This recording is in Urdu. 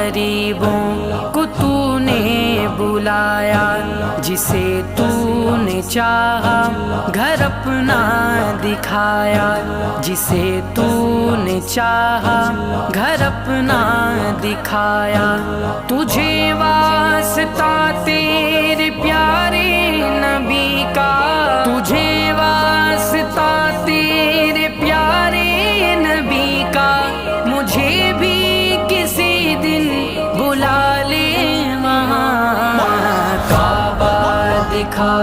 غریبوں کو تو نے بلایا، جسے تو نے چاہا گھر اپنا دکھایا، جسے تو نے چاہا گھر اپنا دکھایا۔ تجھے واسطہ تیرے پیارے نبی کا، تجھے واسطہ تیرے پیارے نبی کا، مجھے بھی کسی دن بلا لے وہاں۔ کعبہ دکھا